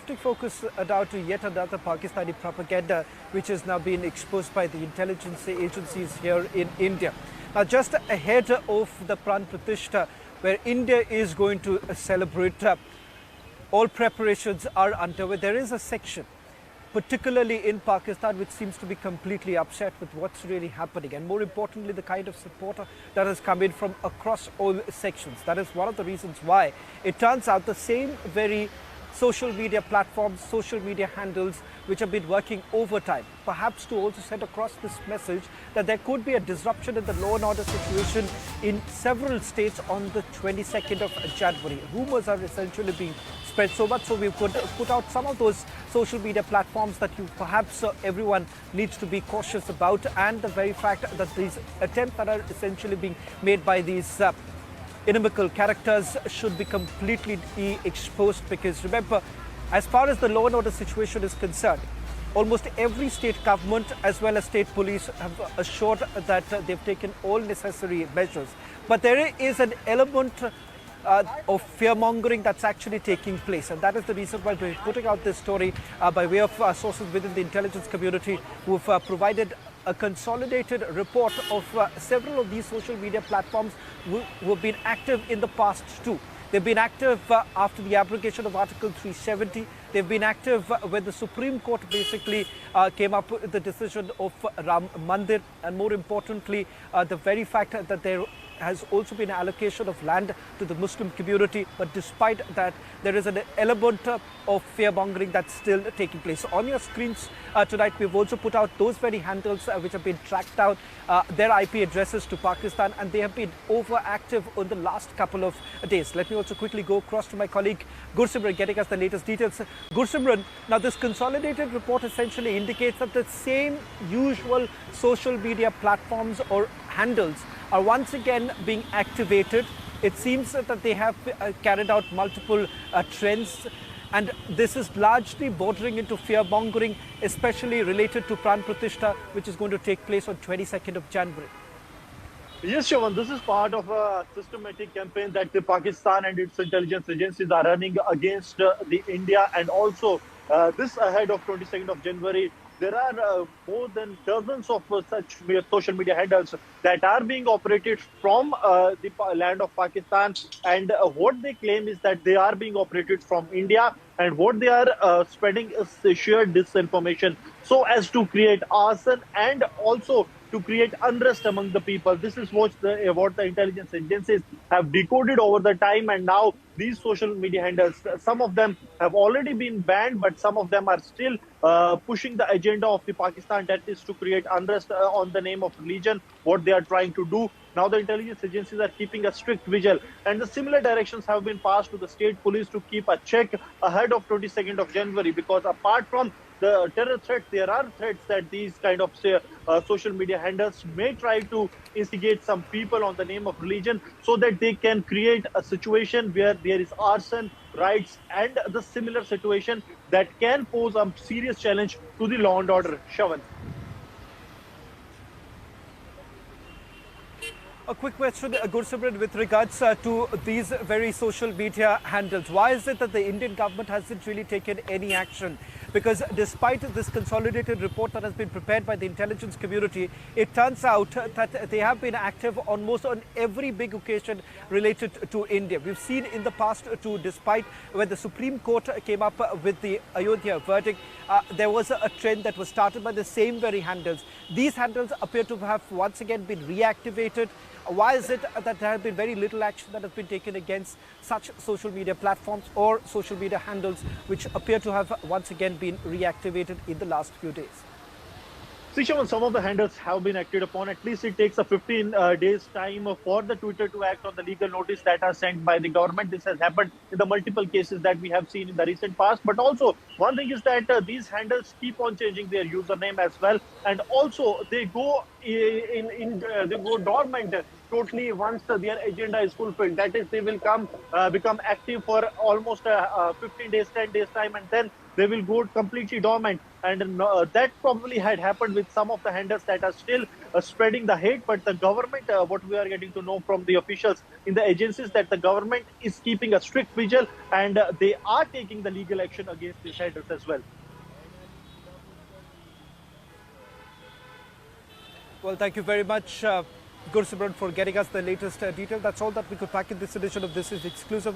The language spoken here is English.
shifting focus now to yet another Pakistani propaganda, which has now been exposed by the intelligence agencies here in India. Now, just ahead of the Pran Pratishtha, where India is going to celebrate, all preparations are underway. There is a section, particularly in Pakistan, which seems to be completely upset with what's really happening, and more importantly, the kind of support that has come in from across all sections. That is one of the reasons why it turns out the same very social media platforms, social media handles, which have been working overtime, perhaps to also send across this message that there could be a disruption in the law and order situation in several states on the 22nd of January. Rumors are essentially being spread so much, so we could put out some of those social media platforms that you perhaps everyone needs to be cautious about, and the very fact that these attempts that are essentially being made by these inimical characters should be completely exposed, because remember, as far as the law and order situation is concerned, almost every state government as well as state police have assured that they've taken all necessary measures. But there is an element of fear-mongering that's actually taking place, and that is the reason why we're putting out this story by way of sources within the intelligence community who've provided a consolidated report of several of these social media platforms who have been active in the past too. They've been active after the abrogation of Article 370. They've been active when the Supreme Court basically came up with the decision of Mandir, and more importantly, the very fact that there has also been allocation of land to the Muslim community. But despite that, there is an element of fear-mongering that's still taking place. So on your screens tonight, we've also put out those very handles which have been tracked down, their IP addresses to Pakistan, and they have been overactive in the last couple of days. Let me also quickly go across to my colleague Gursimran, getting us the latest details. Gursimran, now this consolidated report essentially indicates that the same usual social media platforms or handles are once again being activated. It seems that they have carried out multiple trends, and this is largely bordering into fear-mongering, especially related to Pran Pratishtha, which is going to take place on 22nd of January. Yes, Shawan, this is part of a systematic campaign that Pakistan and its intelligence agencies are running against the India, and also this ahead of 22nd of January. There are more than dozens of such social media handles that are being operated from the land of Pakistan, and what they claim is that they are being operated from India, and what they are spreading is sheer disinformation so as to create arson and also to create unrest among the people. This is what the intelligence agencies have decoded over the time, and now these social media handles, some of them have already been banned, but some of them are still pushing the agenda of the Pakistan, that is to create unrest on the name of religion, what they are trying to do. Now the intelligence agencies are keeping a strict vigil, and the similar directions have been passed to the state police to keep a check ahead of 22nd of January, because apart from the terror threats, there are threats that these kind of social media handles may try to instigate some people on the name of religion, so that they can create a situation where there is arson, riots, and the similar situation that can pose a serious challenge to the law and order. Shawan. A quick question, Gursimran, with regards to these very social media handles. Why is it that the Indian government hasn't really taken any action? Because despite this consolidated report that has been prepared by the intelligence community, it turns out that they have been active almost on every big occasion related to India. We've seen in the past too, despite when the Supreme Court came up with the Ayodhya verdict, there was a trend that was started by the same very handles. These handles appear to have once again been reactivated. Why is it that there has been very little action that has been taken against such social media platforms or social media handles, which appear to have once again been reactivated in the last few days? Shawan, some of the handles have been acted upon. At least it takes a 15 days time for the Twitter to act on the legal notice that are sent by the government. This has happened in the multiple cases that we have seen in the recent past. But also, one thing is that these handles keep on changing their username as well, and also they go they go dormant totally once their agenda is fulfilled. That is, they will become active for almost 15 days, 10 days time, and then they will go completely dormant. And that probably had happened with some of the handlers that are still spreading the hate. But the government, what we are getting to know from the officials in the agencies, that the government is keeping a strict vigil, and they are taking the legal action against these handlers as well. Well, thank you very much, Gursimran, for getting us the latest detail. That's all that we could pack in this edition of This Is Exclusive.